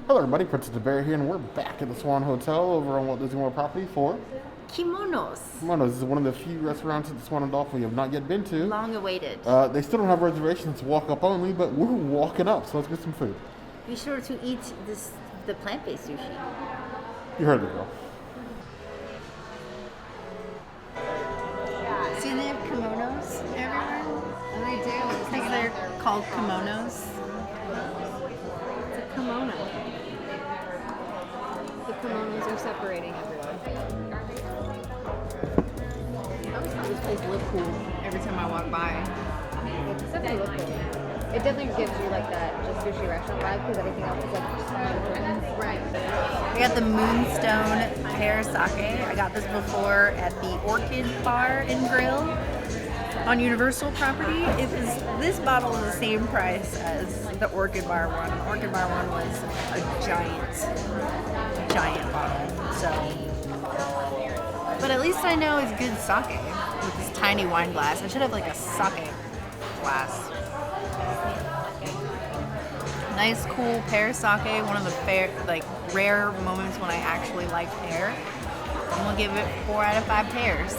Hello everybody, Princess Bear here, and we're back at the Swan Hotel over on Walt Disney World property for Kimonos. Kimonos. This is one of the few restaurants at the Swan and Dolphin we have not yet been to. Long awaited. They still don't have reservations, walk up only, but we're walking up, so let's get some food. Be sure to eat the plant-based sushi. You heard the girl. See, they have kimonos everywhere. And they do. Because they're called kimonos. It's a kimono. The kimonos are separating everyone. I always thought this place looked cool every time I walk by. It's definitely look cool. It definitely gives you like that just sushi restaurant vibe because everything else is like right. I got the Moonstone Pear sake. I got this before at the Orchid Bar and Grill on Universal property. This bottle is the same price as the Orchid Bar one. The Orchid Bar one was a giant bottle. So, but at least I know it's good sake with this tiny wine glass. I should have like a sake glass. Nice, cool pear sake. One of the rare moments when I actually like pear. I'm gonna give it 4 out of 5 pears.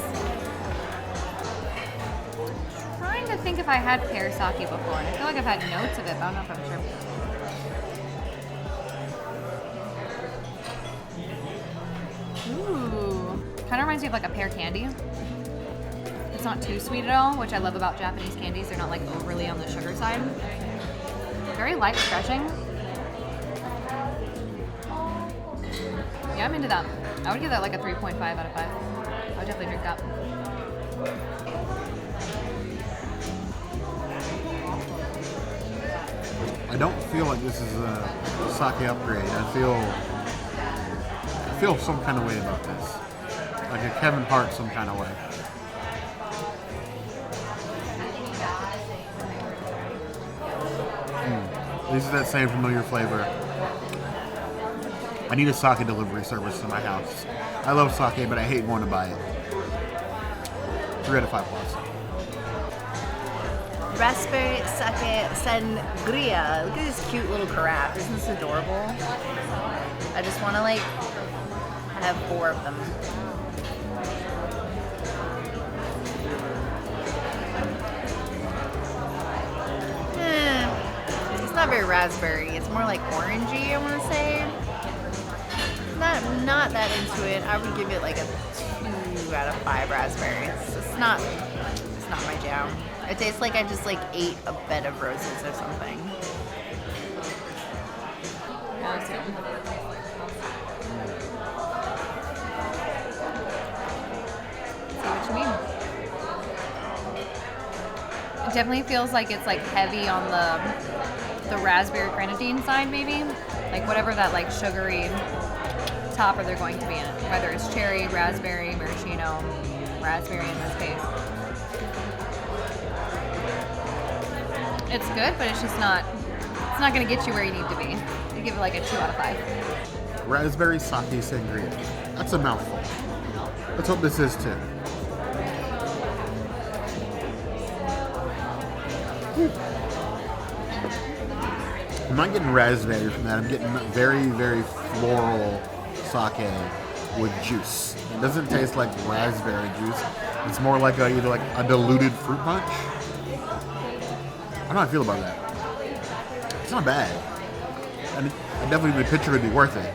Trying to think if I had pear sake before, and I feel like I've had notes of it, but I don't know if I'm sure. Ooh, kind of reminds me of like a pear candy. It's not too sweet at all, which I love about Japanese candies. They're not like overly on the sugar side. Very light, refreshing. Yeah, I'm into that. I would give that like a 3.5 out of 5. I would definitely drink that. I don't feel like this is a sake upgrade. I feel some kind of way about this. Like a Kevin Hart some kind of way. This is that same familiar flavor. I need a sake delivery service to my house. I love sake, but I hate going to buy it. 3 out of 5 plus. Raspberry sake sangria. Look at this cute little carafe. Isn't this adorable? I just want to like have 4 of them. It's not very raspberry. It's more like orangey, I want to say. Not that into it. I would give it like a 2 out of 5 raspberries. It's not my jam. It tastes like I just like ate a bed of roses or something. Yeah, see what you mean. It definitely feels like it's like heavy on the raspberry grenadine side, maybe. Like whatever that like sugary topper they're going to be in it. Whether it's cherry, raspberry, maraschino, raspberry in this case. It's good, but it's not going to get you where you need to be. I give it like a 2 out of 5. Raspberry sake sangria. That's a mouthful. Let's hope this is too. I'm not getting raspberry from that. I'm getting very, very floral sake with juice. It doesn't taste like raspberry juice. It's more like either like a diluted fruit punch. I don't know how I feel about that. It's not bad. I definitely the picture would be worth it.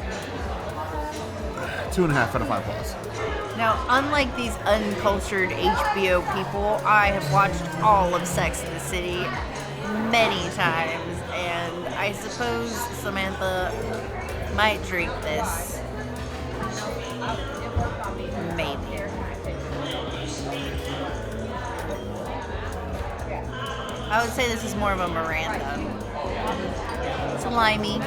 2.5 out of 5 plus. Now, unlike these uncultured HBO people, I have watched all of Sex and the City many times, and I suppose Samantha might drink this. Maybe. I would say this is more of a Miranda. It's limey.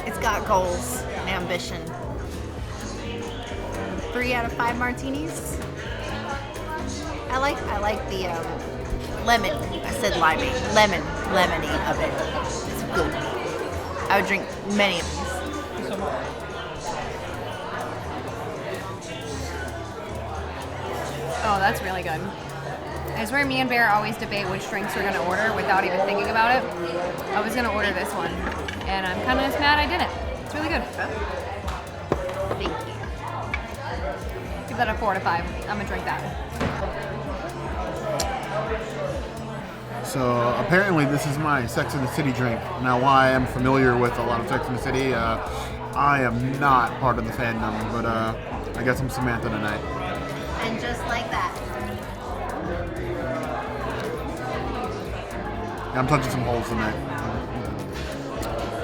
It's got goals, ambition. 3 out of 5 martinis. I like the lemon. I said limey. Lemony of it. It's good. I would drink many of these. Oh, that's really good. I swear me and Bear always debate which drinks we're going to order without even thinking about it. I was going to order this one, and I'm kind of just mad I didn't. It's really good. Thank you. Give that a 4 out of 5. I'm gonna drink that. So apparently this is my Sex and the City drink. Now, why I'm familiar with a lot of Sex and the City, I am not part of the fandom, but I got some Samantha tonight. And just like that. Yeah, I'm touching some holes tonight.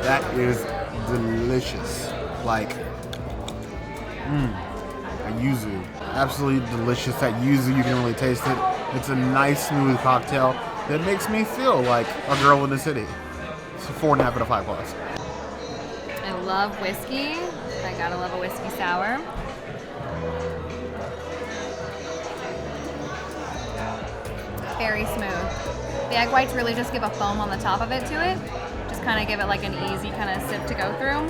That is delicious. Like, a Yuzu. Absolutely delicious. That Yuzu, you can really taste it. It's a nice, smooth cocktail that makes me feel like a girl in the city. It's a 4.5 out of 5 plus. I love whiskey. I gotta love a whiskey sour. Very smooth. The egg whites really just give a foam on the top of it to it. Just kind of give it like an easy kind of sip to go through.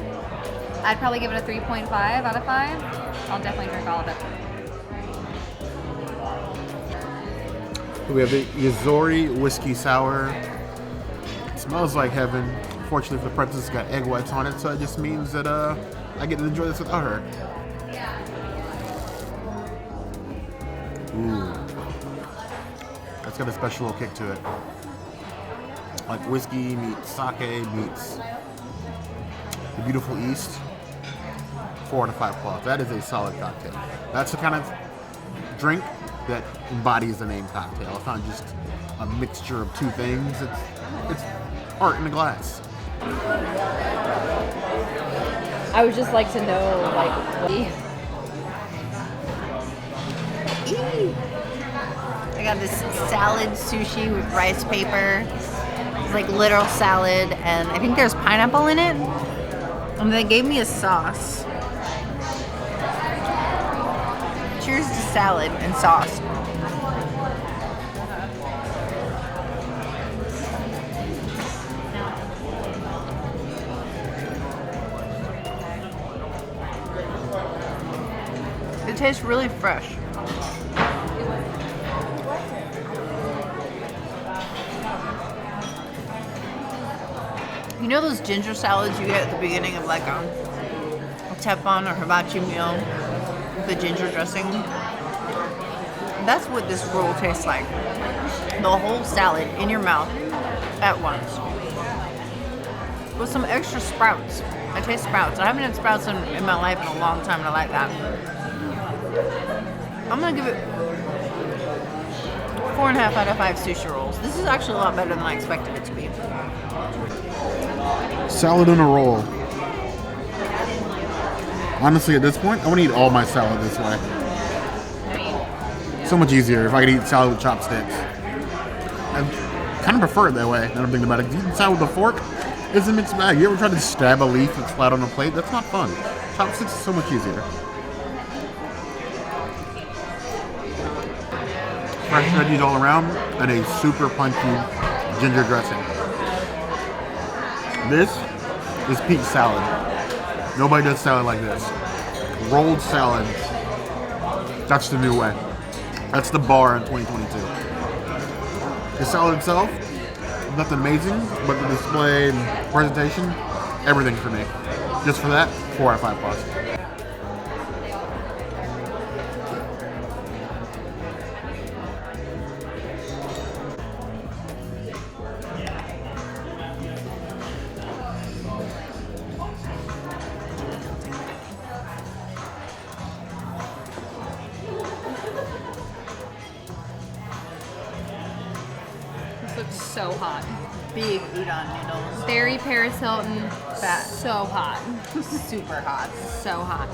I'd probably give it a 3.5 out of 5. I'll definitely drink all of it. We have the Yuzuri whiskey sour. It smells like heaven. Fortunately for the princess, it's got egg whites on it, so it just means that I get to enjoy this without her. Ooh. That's got a special little kick to it. Like whiskey meets sake meets the beautiful East. 4 out of 5 plus. That is a solid cocktail. That's the kind of drink that embodies the name cocktail. It's not just a mixture of two things. It's art in a glass. I would just like to know, like, I got this salad sushi with rice paper. It's like literal salad, and I think there's pineapple in it. And they gave me a sauce. Cheers to salad and sauce. It tastes really fresh. You know those ginger salads you get at the beginning of like a teppanyaki or hibachi meal? The ginger dressing? That's what this roll tastes like. The whole salad in your mouth at once. With some extra sprouts. I taste sprouts. I haven't had sprouts in my life in a long time, and I like that. I'm gonna give it 4.5 out of 5 sushi rolls. This is actually a lot better than I expected it to be. Salad in a roll. Honestly, at this point, I want to eat all my salad this way. So much easier if I could eat salad with chopsticks. I kind of prefer it that way, now I'm thinking about it. Eating salad with a fork is a mixed bag. You ever try to stab a leaf that's flat on a plate? That's not fun. Chopsticks is so much easier. Fresh veggies all around, and a super punchy ginger dressing. This is peak salad. Nobody does salad like this. Rolled salad. That's the new way. That's the bar in 2022. The salad itself, nothing amazing, but the display and presentation, everything for me. Just for that, 4 out of 5 plus. looks so hot. Big udon noodles. Very Paris Hilton. Fat. So hot. Super hot. So hot.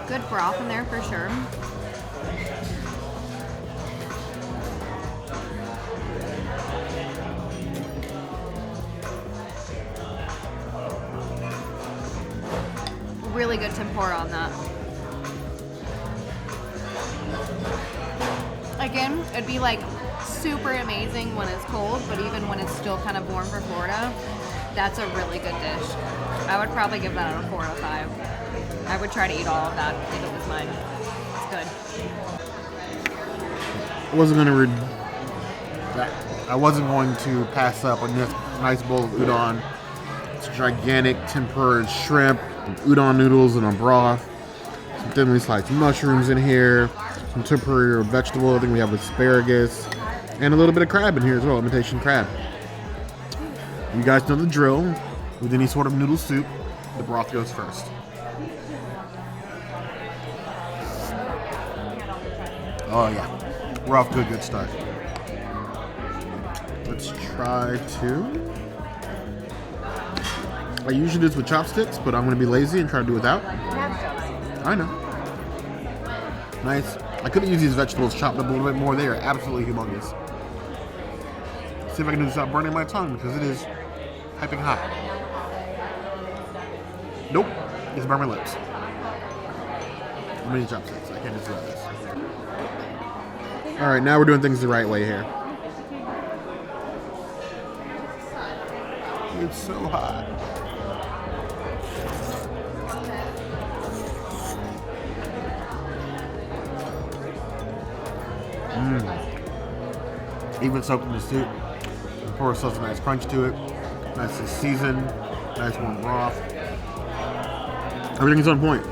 Good broth in there for sure. Really good tempura on that. Again, it'd be like super amazing when it's cold, but even when it's still kind of warm for Florida, that's a really good dish. I would probably give that a 4 out of 5. would try to eat all of that if it was mine. It's good. I wasn't going to pass up on this nice bowl of udon. It's gigantic tempura shrimp, udon noodles in a broth, some thinly sliced mushrooms in here, some tempura vegetable. I think we have asparagus, and a little bit of crab in here as well, imitation crab. You guys know the drill. With any sort of noodle soup, the broth goes first. Oh yeah, we're off to a good start. Let's try to. I usually do this with chopsticks, but I'm going to be lazy and try to do without. I know. Nice. I could have used these vegetables chopped up a little bit more. They are absolutely humongous. See if I can do this without burning my tongue because it is piping hot. Nope. It's burn my lips. How many chopsticks? I can't just do this. Alright, now we're doing things the right way here. It's so hot. Even soaked in the soup. Of course, has a nice crunch to it. Nice seasoned. Nice warm broth. Everything's on point.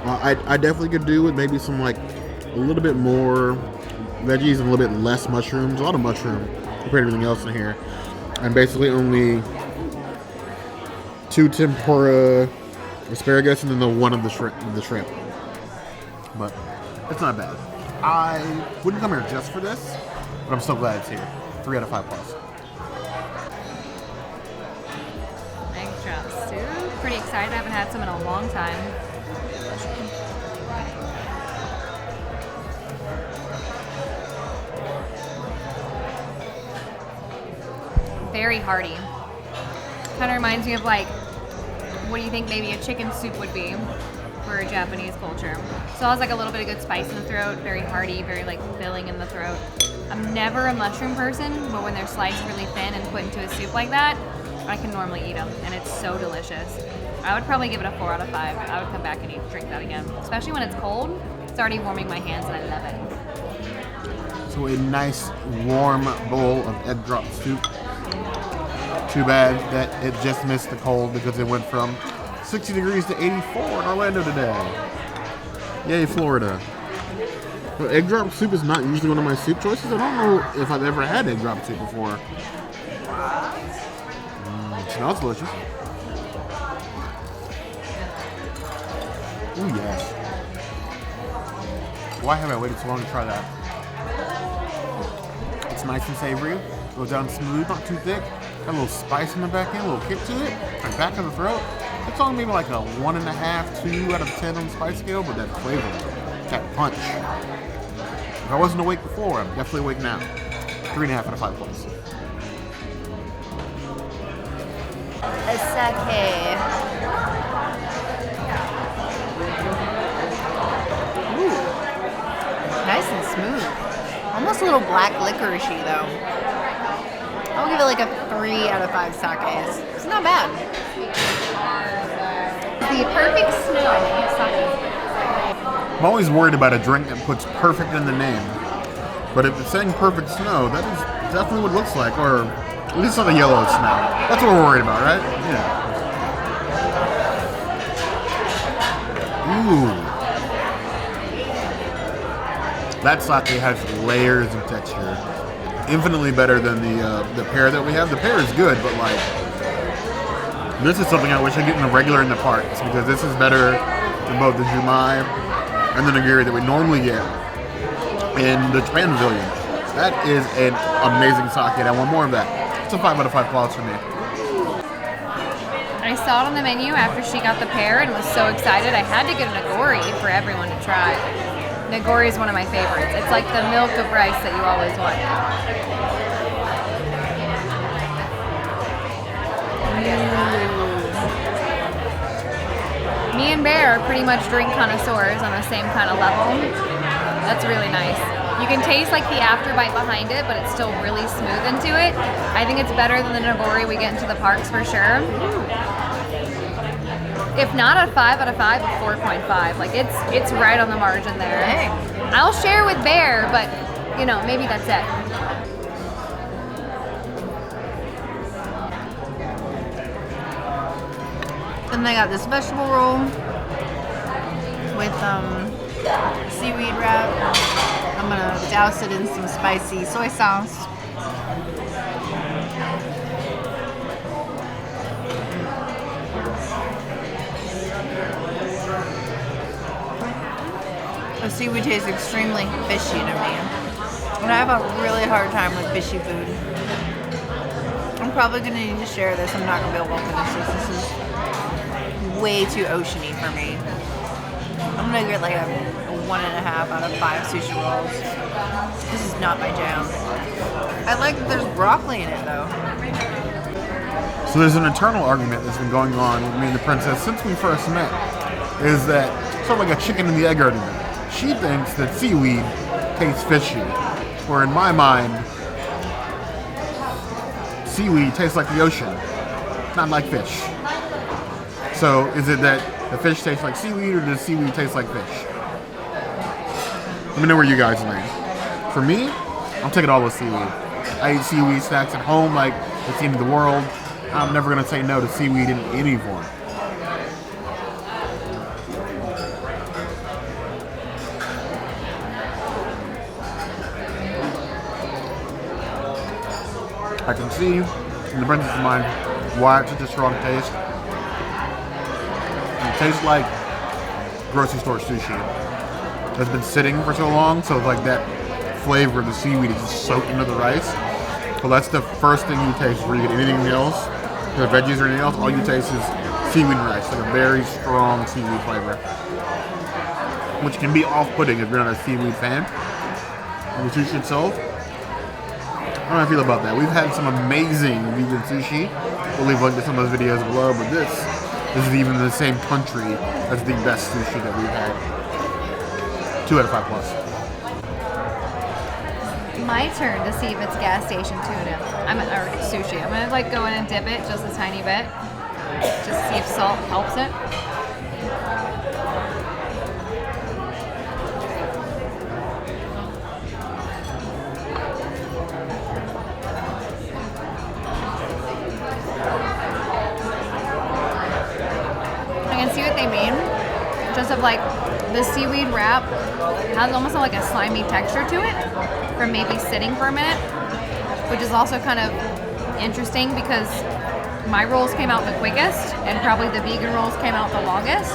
I definitely could do with maybe some like a little bit more veggies and a little bit less mushrooms. A lot of mushroom compared to everything else in here. And basically only 2 tempura asparagus and then the one of the shrimp. But it's not bad. I wouldn't come here just for this, but I'm so glad it's here. 3 out of 5 plus. Egg chops too. Pretty excited. I haven't had some in a long time. Very hearty. Kind of reminds me of like, what do you think maybe a chicken soup would be for a Japanese culture? So it has like a little bit of good spice in the throat, very hearty, very like filling in the throat. I'm never a mushroom person, but when they're sliced really thin and put into a soup like that, I can normally eat them, and it's so delicious. I would probably give it a 4 out of 5. I would come back and drink that again, especially when it's cold. It's already warming my hands, and I love it. So a nice warm bowl of egg drop soup. Too bad that it just missed the cold because it went from 60 degrees to 84 in Orlando today. Yay, Florida. But egg drop soup is not usually one of my soup choices. I don't know if I've ever had egg drop soup before. It smells delicious. Ooh, yes. Why have I waited so long to try that? It's nice and savory. Goes down smooth, not too thick. Got a little spice in the back end, a little kick to it. And back of the throat. It's only maybe like a 1.5, 2 out of 10 on the spice scale, but that flavor, that punch. If I wasn't awake before, I'm definitely awake now. 3.5 out of 5 plus. Sake. Ooh. Nice and smooth. Almost a little black licorice-y though. I'll give it like a 3 out of 5 sakes. It's not bad. The perfect snow sake. I'm always worried about a drink that puts perfect in the name. But if it's saying perfect snow, that is definitely what it looks like. Or at least not the yellow snow. That's what we're worried about, right? Yeah. Ooh. That sake has layers of texture. Infinitely better than the pear that we have. The pear is good, but like, this is something I wish I get in the regular in the parks because this is better than both the Jumai and the Nigori that we normally get in the Japan Pavilion. That is an amazing sake, and I want more of that. It's a 5 out of 5 quality for me. I saw it on the menu after she got the pear and was so excited. I had to get a Nigori for everyone to try. Nigori is one of my favorites. It's like the milk of rice that you always want. Me and Pear are pretty much drink connoisseurs on the same kind of level. That's really nice. You can taste like the afterbite behind it, but it's still really smooth into it. I think it's better than the Nigori we get into the parks for sure. If not a 5 out of 5, a 4.5. Like it's right on the margin there. Dang. I'll share with Pear, but you know, maybe that's it. And they got this vegetable roll with seaweed wrap. I'm gonna douse it in some spicy soy sauce. The seaweed tastes extremely fishy to me. And I have a really hard time with fishy food. I'm probably gonna need to share this. I'm not gonna be able to finish this. This is way too oceany for me. I'm gonna get like a 1.5 out of 5 sushi rolls. This is not my jam. I like that there's broccoli in it though. So there's an eternal argument that's been going on with me and the princess since we first met. Is that sort of like a chicken and the egg argument. She thinks that seaweed tastes fishy, where in my mind, seaweed tastes like the ocean, not like fish. So is it that the fish tastes like seaweed, or does seaweed taste like fish? Let me know where you guys land. For me, I'm taking all with seaweed. I eat seaweed snacks at home like it's the end of the world. I'm never gonna say no to seaweed in any form. I can see in the princess's mind why it's such a strong taste. It tastes like grocery store sushi that's been sitting for so long, so like that flavor of the seaweed is just soaked into the rice. So that's the first thing you taste before you get anything else, the veggies or anything else. All you taste is seaweed rice, like a very strong seaweed flavor, which can be off-putting if you're not a seaweed fan of the sushi itself. I don't know how I feel about that. We've had some amazing vegan sushi. We'll leave a link to some of those videos below, but this is even in the same country as the best sushi that we've had. 2 out of 5 plus. My turn to see if it's gas station tuna. Or sushi. I'm gonna like go in and dip it just a tiny bit. Just see if salt helps it. Just of like the seaweed wrap has almost like a slimy texture to it from maybe sitting for a minute, which is also kind of interesting because my rolls came out the quickest and probably the vegan rolls came out the longest.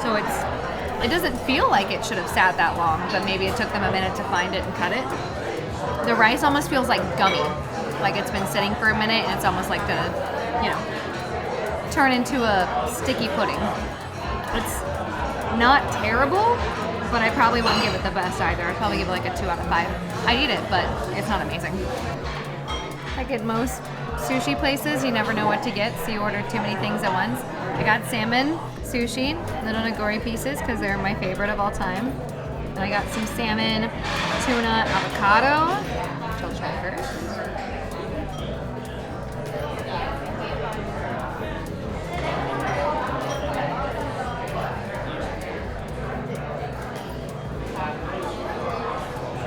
So it doesn't feel like it should have sat that long, but maybe it took them a minute to find it and cut it. The rice almost feels like gummy, like it's been sitting for a minute and it's almost like gonna, you know, turn into a sticky pudding. It's not terrible, but I probably wouldn't give it the best either. I'd probably give it like a 2 out of 5. I'd eat it, but it's not amazing. Like at most sushi places, you never know what to get, so you order too many things at once. I got salmon, sushi, little Nigori pieces because they're my favorite of all time. And I got some salmon, tuna, avocado, which I'll try first.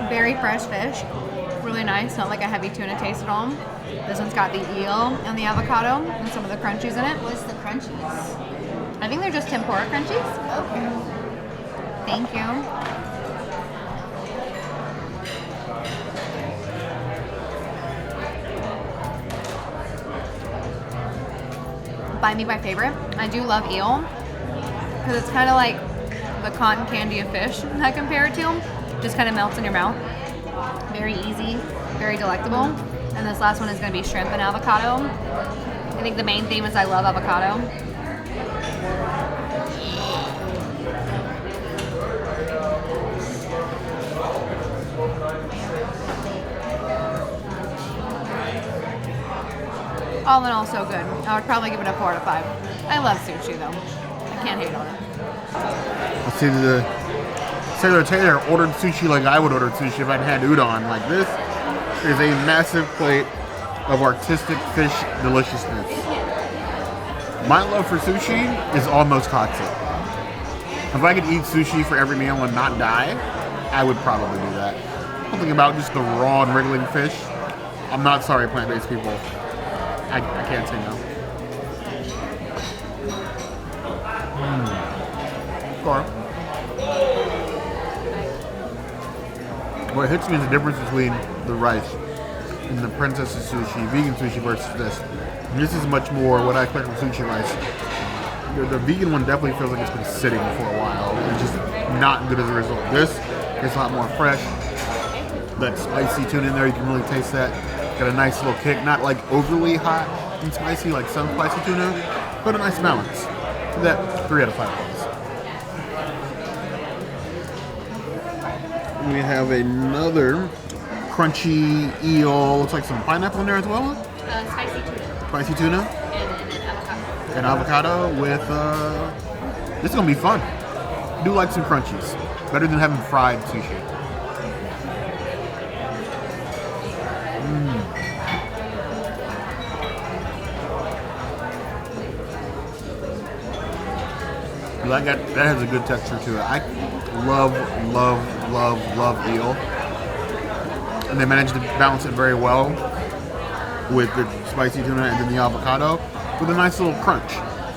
Very fresh fish, really nice, not like a heavy tuna taste at all. This one's got the eel and the avocado and some of the crunchies in it. What's the crunchies? I think they're just tempura crunchies. Okay. Thank you. Buy me my favorite. I do love eel because it's kind of like the cotton candy of fish I compare it to. Just kind of melts in your mouth. Very easy, very delectable. And this last one is going to be shrimp and avocado. I think the main theme is I love avocado. All in all, so good. I would probably give it a 4 out of 5. I love sushi though. I can't hate on it. Let's see, the Sailor Taylor ordered sushi like I would order sushi if I'd had udon. Like, this is a massive plate of artistic fish deliciousness. My love for sushi is almost toxic. If I could eat sushi for every meal and not die, I would probably do that. Something about just the raw and wriggling fish. I'm not sorry, plant-based people. I can't say no. Sure. What hits me is the difference between the rice and the princess's sushi, vegan sushi versus this. This is much more what I expect from sushi rice. The vegan one definitely feels like it's been sitting for a while. It's just not good as a result. This is a lot more fresh. That spicy tuna in there, you can really taste that. Got a nice little kick, not like overly hot and spicy like some spicy tuna, but a nice balance. That 3 out of 5 points. We have another crunchy eel. Looks like some pineapple in there as well. Spicy tuna. Spicy tuna. And And avocado. avocado with, this is gonna be fun. I do like some crunchies. Better than having fried sushi. That has a good texture to it. I love eel. And they managed to balance it very well with the spicy tuna and then the avocado with a nice little crunch,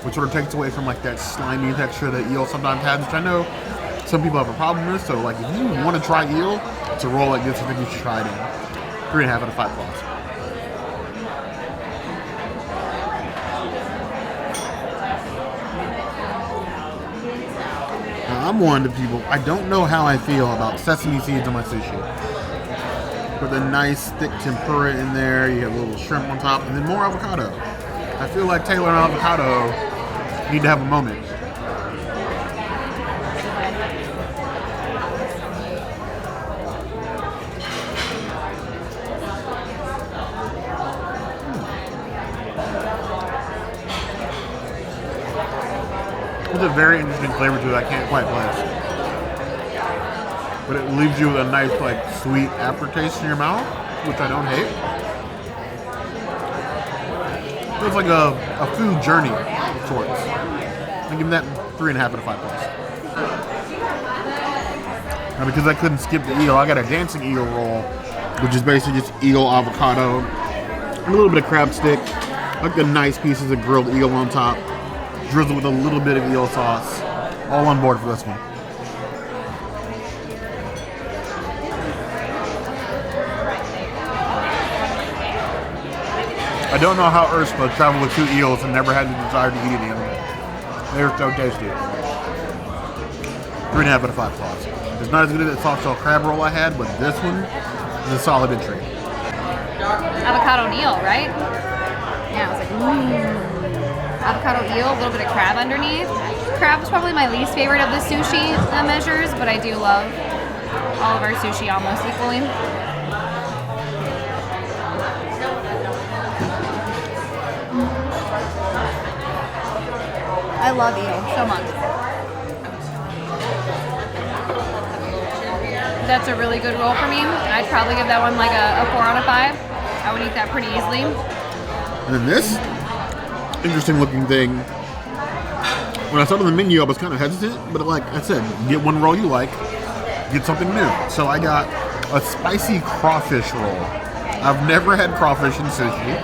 which sort of takes away from like that slimy texture that eel sometimes has, which I know some people have a problem with. So like if you want to try eel, it's a roll like this, I think you should try it in. 3.5 out of 5 points. I'm one of the people, I don't know how I feel about sesame seeds on my sushi. With a nice thick tempura in there, you have a little shrimp on top, and then more avocado. I feel like Taylor and avocado need to have a moment. There's a very interesting flavor to it I can't quite place. But it leaves you with a nice, like, sweet aftertaste in your mouth, which I don't hate. Feels like a food journey of sorts. I'm giving that 3.5 out of 5 points. Now, because I couldn't skip the eel, I got a dancing eel roll, which is basically just eel, avocado, and a little bit of crab stick, like the nice pieces of grilled eel on top, drizzled with a little bit of eel sauce. All on board for this one. I don't know how Ursula traveled with 2 eels and never had the desire to eat any of them. They were so tasty. 3.5 out of 5 claws. It's not as good as the soft shell crab roll I had, but this one is a solid entry. Avocado and eel, right? Yeah, I was like, avocado eel, a little bit of crab underneath. Crab is probably my least favorite of the sushi measures, but I do love all of our sushi almost equally. I love eel so much. That's a really good roll for me. I'd probably give that one like a 4 out of 5. I would eat that pretty easily. And then this interesting looking thing. When I saw it on the menu, I was kind of hesitant, but like I said, get one roll you like, get something new. So I got a spicy crawfish roll. I've never had crawfish in sushi.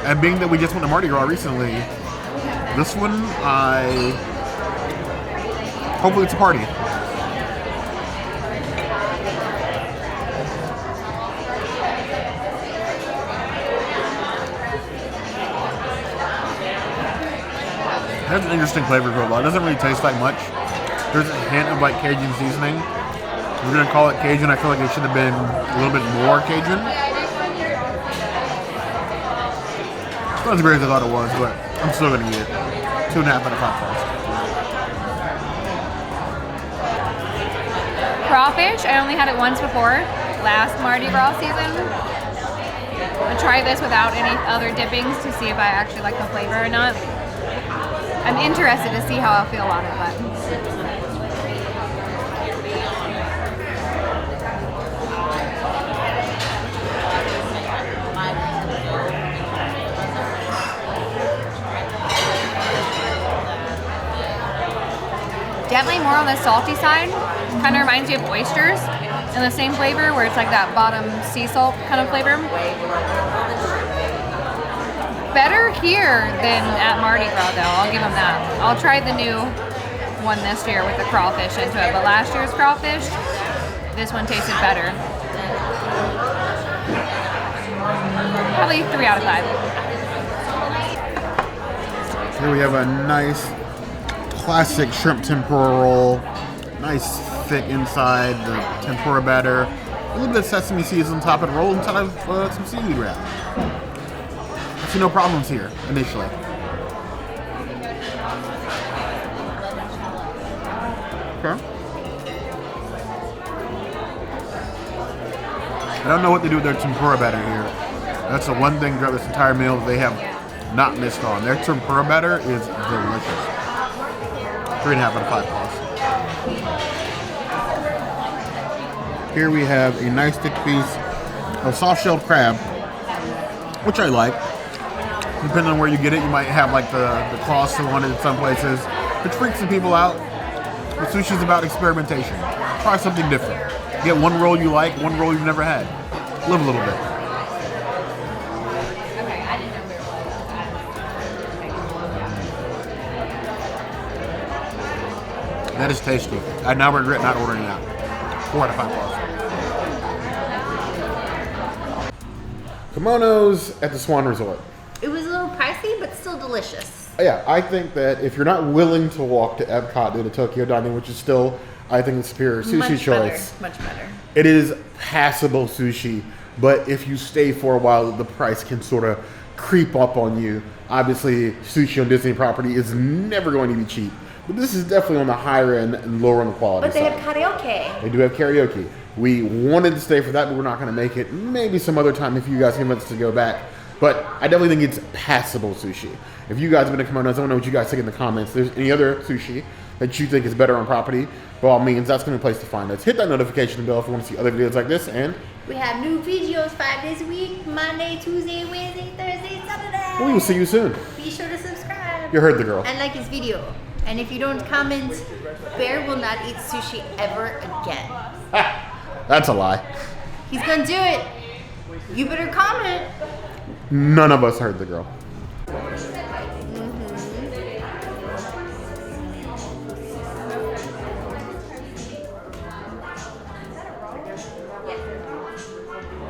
And being that we just went to Mardi Gras recently, this one, hopefully it's a party. It has an interesting flavor profile. It doesn't really taste like much. There's a hint of like Cajun seasoning. We're gonna call it Cajun. I feel like it should have been a little bit more Cajun. It's not as great as I thought it was, but I'm still gonna eat it. 2.5 out of 5 points. Crawfish, I only had it once before, last Mardi Gras season. I'll try this without any other dippings to see if I actually like the flavor or not. I'm interested to see how I'll feel on it, but Definitely more on the salty side. Kind of reminds me of oysters in the same flavor, where it's like that bottom sea salt kind of flavor. Better here than at Mardi Gras, though. I'll give them that. I'll try the new one this year with the crawfish into it, but last year's crawfish, this one tasted better. Probably 3 out of 5. Here we have a nice classic shrimp tempura roll. Nice thick inside, the tempura batter. A little bit of sesame seeds on top and rolled inside of some seaweed wrap. I see no problems here, initially. Okay. I don't know what they do with their tempura batter here. That's the one thing throughout this entire meal they have not missed on. Their tempura batter is delicious. 3.5 out of 5 plus. Here we have a nice thick piece of soft-shelled crab, which I like. Depending on where you get it, you might have like the claws still on it in some places, which freaks some people out. But sushi is about experimentation. Try something different. Get one roll you like, one roll you've never had. Live a little bit. That is tasty. I now regret not ordering it out. 4 out of 5 plus. Kimonos at the Swan Resort. It was a little pricey, but still delicious. Yeah, I think that if you're not willing to walk to Epcot due to Tokyo Dining, which is still, I think, the superior sushi choice. Much better. It is passable sushi, but if you stay for a while, the price can sort of creep up on you. Obviously, sushi on Disney property is never going to be cheap, but this is definitely on the higher end and lower on the quality side. But they have karaoke. They do have karaoke. We wanted to stay for that, but we're not going to make it. Maybe some other time if you guys convince us to go back. But I definitely think it's passable sushi. If you guys have been to Kimonos, I want to know what you guys think in the comments. If there's any other sushi that you think is better on property, by all means, that's going to be a place to find us. Hit that notification bell if you want to see other videos like this. And we have new videos 5 days a week, Monday, Tuesday, Wednesday, Thursday, Saturday. we will see you soon. Be sure to subscribe. You heard the girl. And like this video. And if you don't comment, Pear will not eat sushi ever again. That's a lie. He's gonna do it. You better comment. None of us heard the girl.